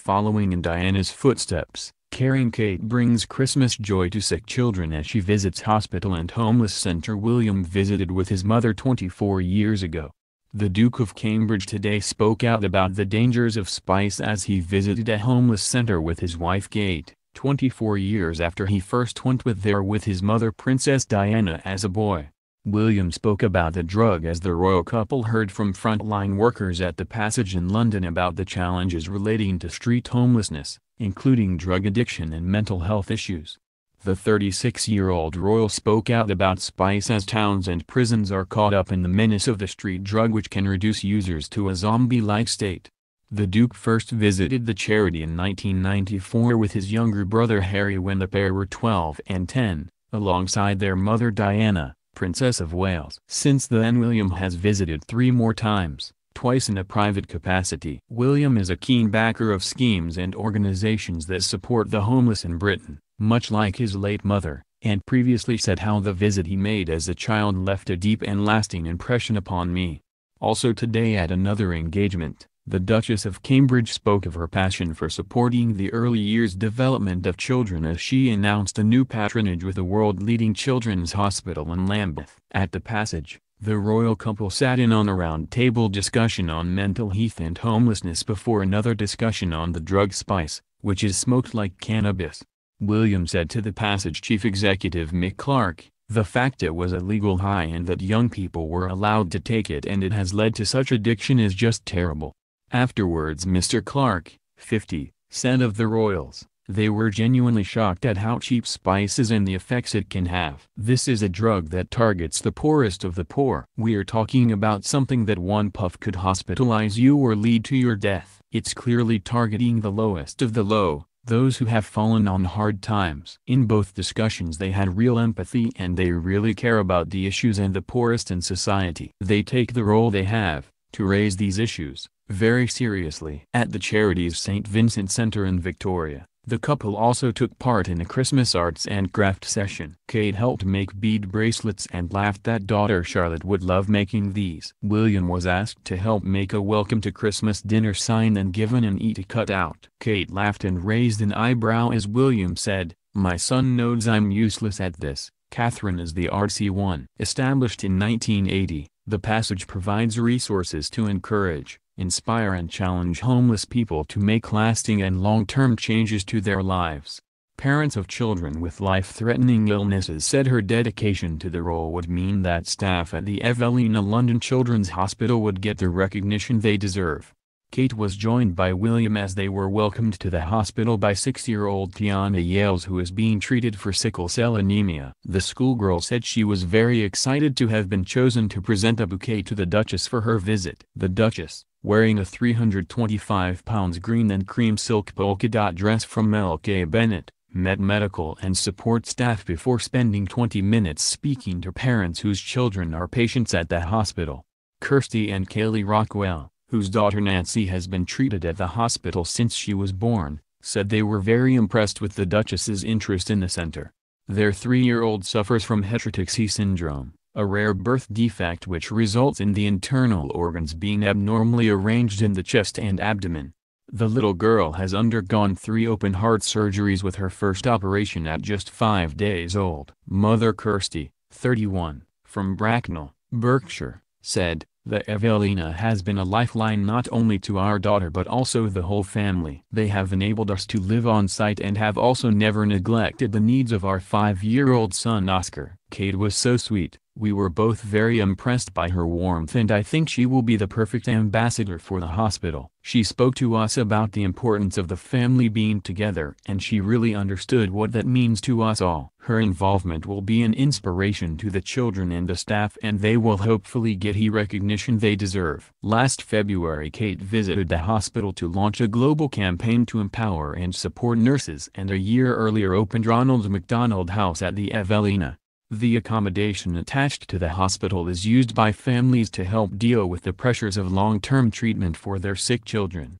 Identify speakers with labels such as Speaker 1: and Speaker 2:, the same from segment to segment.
Speaker 1: following in Diana's footsteps. Caring Kate brings Christmas joy to sick children as she visits hospital and homeless center William visited with his mother 24 years ago. The Duke of Cambridge today spoke out about the dangers of spice as he visited a homeless center with his wife Kate, 24 years after he first went there with his mother Princess Diana as a boy. William spoke about the drug as the royal couple heard from frontline workers at the Passage in London about the challenges relating to street homelessness, including drug addiction and mental health issues. The 36-year-old royal spoke out about spice as towns and prisons are caught up in the menace of the street drug which can reduce users to a zombie-like state. The Duke first visited the charity in 1994 with his younger brother Harry when the pair were 12 and 10, alongside their mother Diana, Princess of Wales. Since then William has visited 3 more times, twice in a private capacity. William is a keen backer of schemes and organizations that support the homeless in Britain, much like his late mother, and previously said how the visit he made as a child left a deep and lasting impression upon me. Also today at another engagement, the Duchess of Cambridge spoke of her passion for supporting the early years development of children as she announced a new patronage with the world-leading children's hospital in Lambeth. At the Passage, the royal couple sat in on a round-table discussion on mental health and homelessness before another discussion on the drug spice, which is smoked like cannabis. William said to the Passage chief executive Mick Clarke, "The fact it was a legal high and that young people were allowed to take it and it has led to such addiction is just terrible." Afterwards Mr. Clarke, 50, said of the royals, "They were genuinely shocked at how cheap spice is and the effects it can have. This is a drug that targets the poorest of the poor. We're talking about something that one puff could hospitalize you or lead to your death. It's clearly targeting the lowest of the low, those who have fallen on hard times." In both discussions they had real empathy and they really care about the issues and the poorest in society. They take the role they have, to raise these issues, very seriously. At the charity's St. Vincent Centre in Victoria, the couple also took part in a Christmas arts and craft session. Kate helped make bead bracelets and laughed that daughter Charlotte would love making these. William was asked to help make a welcome to Christmas dinner sign and given an E to cut out. Kate laughed and raised an eyebrow as William said, "My son knows I'm useless at this. Catherine is the artsy one." Established in 1980, the Passage provides resources to encourage, inspire and challenge homeless people to make lasting and long-term changes to their lives. Parents of children with life-threatening illnesses said her dedication to the role would mean that staff at the Evelina London Children's Hospital would get the recognition they deserve. Kate was joined by William as they were welcomed to the hospital by 6-year-old Tiana Yales who is being treated for sickle cell anemia. The schoolgirl said she was very excited to have been chosen to present a bouquet to the Duchess for her visit. The Duchess, wearing a 325-pound green and cream silk polka-dot dress from L.K. Bennett, met medical and support staff before spending 20 minutes speaking to parents whose children are patients at the hospital. Kirsty and Kaylee Rockwell, whose daughter Nancy has been treated at the hospital since she was born, said they were very impressed with the Duchess's interest in the center. Their 3-year-old suffers from Hecate syndrome, a rare birth defect which results in the internal organs being abnormally arranged in the chest and abdomen. The little girl has undergone 3 open-heart surgeries with her first operation at just 5 days old. Mother Kirsty, 31, from Bracknell, Berkshire, said, "The Evelina has been a lifeline not only to our daughter but also the whole family. They have enabled us to live on site and have also never neglected the needs of our 5-year-old son Oscar." Kate was so sweet. "We were both very impressed by her warmth and I think she will be the perfect ambassador for the hospital. She spoke to us about the importance of the family being together and she really understood what that means to us all. Her involvement will be an inspiration to the children and the staff and they will hopefully get the recognition they deserve." Last February Kate visited the hospital to launch a global campaign to empower and support nurses and a year earlier opened Ronald McDonald House at the Evelina. The accommodation attached to the hospital is used by families to help deal with the pressures of long-term treatment for their sick children.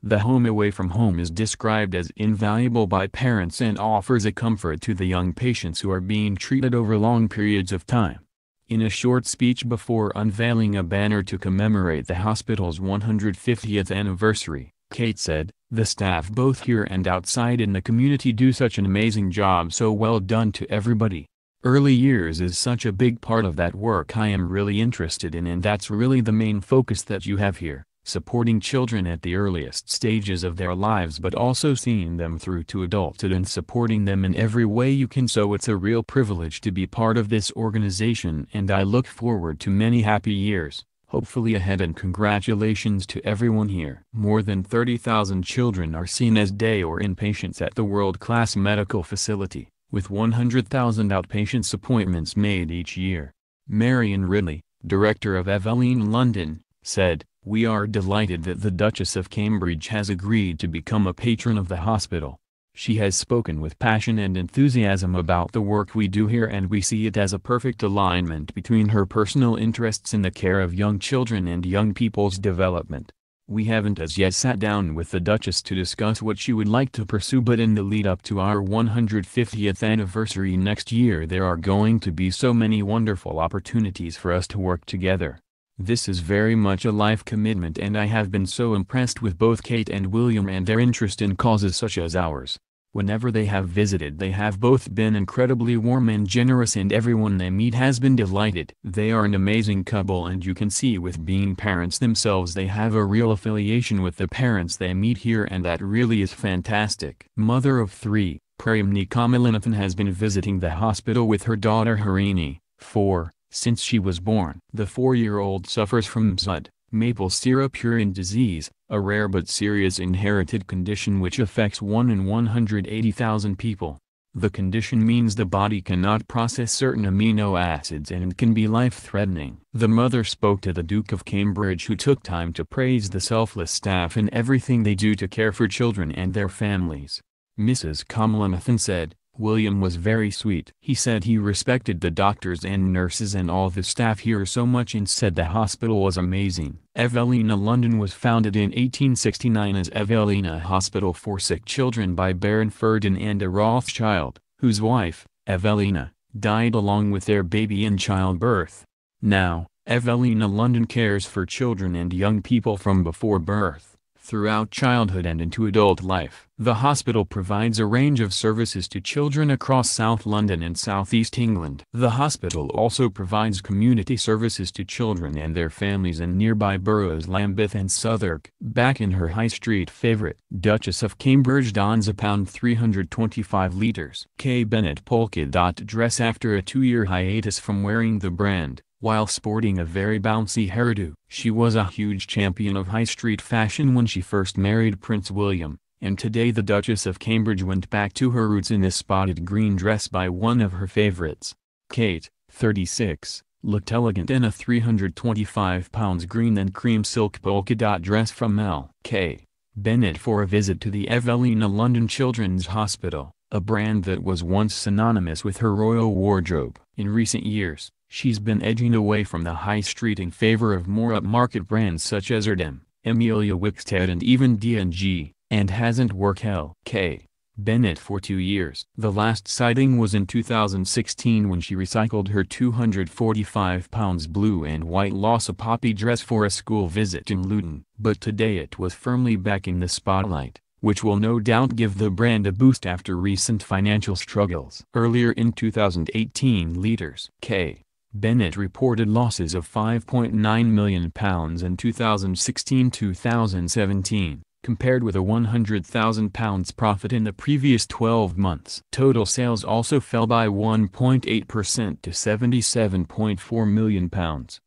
Speaker 1: The home away from home is described as invaluable by parents and offers a comfort to the young patients who are being treated over long periods of time. In a short speech before unveiling a banner to commemorate the hospital's 150th anniversary, Kate said, "The staff both here and outside in the community do such an amazing job, so well done to everybody. Early years is such a big part of that work I am really interested in, and that's really the main focus that you have here, supporting children at the earliest stages of their lives but also seeing them through to adulthood and supporting them in every way you can. So it's a real privilege to be part of this organization, and I look forward to many happy years, hopefully ahead, and congratulations to everyone here." More than 30,000 children are seen as day or inpatients at the world-class medical facility, with 100,000 outpatients appointments made each year. Marion Ridley, director of Evelina London, said, "We are delighted that the Duchess of Cambridge has agreed to become a patron of the hospital. She has spoken with passion and enthusiasm about the work we do here, and we see it as a perfect alignment between her personal interests in the care of young children and young people's development. We haven't as yet sat down with the Duchess to discuss what she would like to pursue, but in the lead up to our 150th anniversary next year there are going to be so many wonderful opportunities for us to work together. This is very much a life commitment, and I have been so impressed with both Kate and William and their interest in causes such as ours. Whenever they have visited they have both been incredibly warm and generous, and everyone they meet has been delighted. They are an amazing couple, and you can see with being parents themselves they have a real affiliation with the parents they meet here, and that really is fantastic." Mother of three, Prayamni Kamalanathan has been visiting the hospital with her daughter Harini, 4, since she was born. The 4-year-old suffers from MSUD, maple syrup urine disease, a rare but serious inherited condition which affects 1 in 180,000 people. The condition means the body cannot process certain amino acids and can be life-threatening. The mother spoke to the Duke of Cambridge, who took time to praise the selfless staff and everything they do to care for children and their families. Mrs. Kamalanathan said, "William was very sweet. He said he respected the doctors and nurses and all the staff here so much, and said the hospital was amazing." Evelina London was founded in 1869 as Evelina Hospital for Sick Children by Baron Ferdinand de Rothschild, whose wife, Evelina, died along with their baby in childbirth. Now, Evelina London cares for children and young people from before birth, throughout childhood and into adult life. The hospital provides a range of services to children across South London and South East England. The hospital also provides community services to children and their families in nearby boroughs Lambeth and Southwark. Back in her High Street favourite, Duchess of Cambridge dons a £325 K Bennett polka dot dress after a 2-year hiatus from wearing the brand, while sporting a very bouncy hairdo. She was a huge champion of high street fashion when she first married Prince William, and today the Duchess of Cambridge went back to her roots in this spotted green dress by one of her favorites. Kate, 36, looked elegant in a £325 green and cream silk polka dot dress from L.K. Bennett for a visit to the Evelina London Children's Hospital, a brand that was once synonymous with her royal wardrobe. In recent years, she's been edging away from the high street in favor of more upmarket brands such as Erdem, Emilia Wickstead and even D&G, and hasn't worked L.K. Bennett for 2 years. The last sighting was in 2016 when she recycled her £245 blue and white Lhasa poppy dress for a school visit in Luton, but today it was firmly back in the spotlight, which will no doubt give the brand a boost after recent financial struggles. Earlier in 2018, Leaders K. Bennett reported losses of £5.9 million in 2016-2017, compared with a £100,000 profit in the previous 12 months. Total sales also fell by 1.8% to £77.4 million.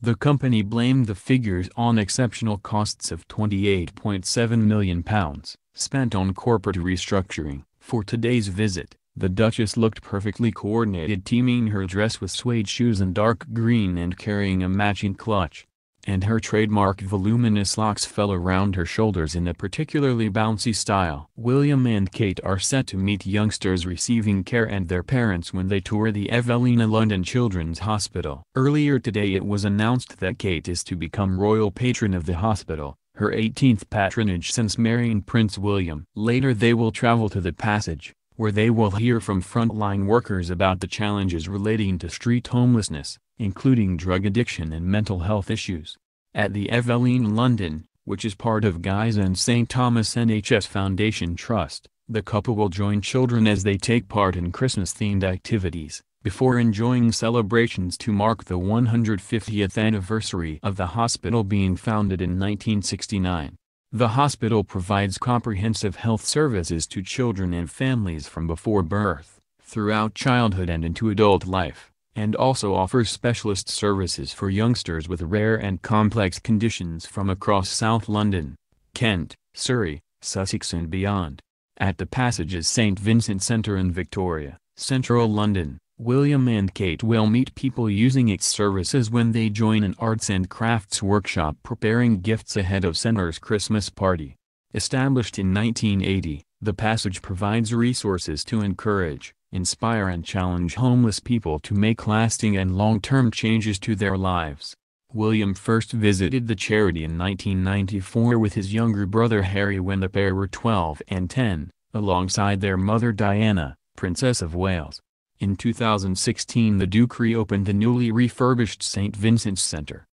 Speaker 1: The company blamed the figures on exceptional costs of £28.7 million, spent on corporate restructuring. For today's visit, the Duchess looked perfectly coordinated, teaming her dress with suede shoes in dark green and carrying a matching clutch. And her trademark voluminous locks fell around her shoulders in a particularly bouncy style. William and Kate are set to meet youngsters receiving care and their parents when they tour the Evelina London Children's Hospital. Earlier today it was announced that Kate is to become royal patron of the hospital, her 18th patronage since marrying Prince William. Later they will travel to the Passage, where they will hear from frontline workers about the challenges relating to street homelessness, including drug addiction and mental health issues. At the Evelina London, which is part of Guy's and St. Thomas NHS Foundation Trust. The couple will join children as they take part in Christmas-themed activities, before enjoying celebrations to mark the 150th anniversary of the hospital being founded in 1969. The hospital provides comprehensive health services to children and families from before birth, throughout childhood and into adult life, and also offers specialist services for youngsters with rare and complex conditions from across South London, Kent, Surrey, Sussex and beyond. At the Passages St Vincent Centre in Victoria, Central London, William and Kate will meet people using its services when they join an arts and crafts workshop preparing gifts ahead of Centre's Christmas party. Established in 1980, the Passage provides resources to encourage, inspire and challenge homeless people to make lasting and long-term changes to their lives. William first visited the charity in 1994 with his younger brother Harry when the pair were 12 and 10, alongside their mother Diana, Princess of Wales. In 2016 the Duke reopened the newly refurbished St. Vincent's Centre,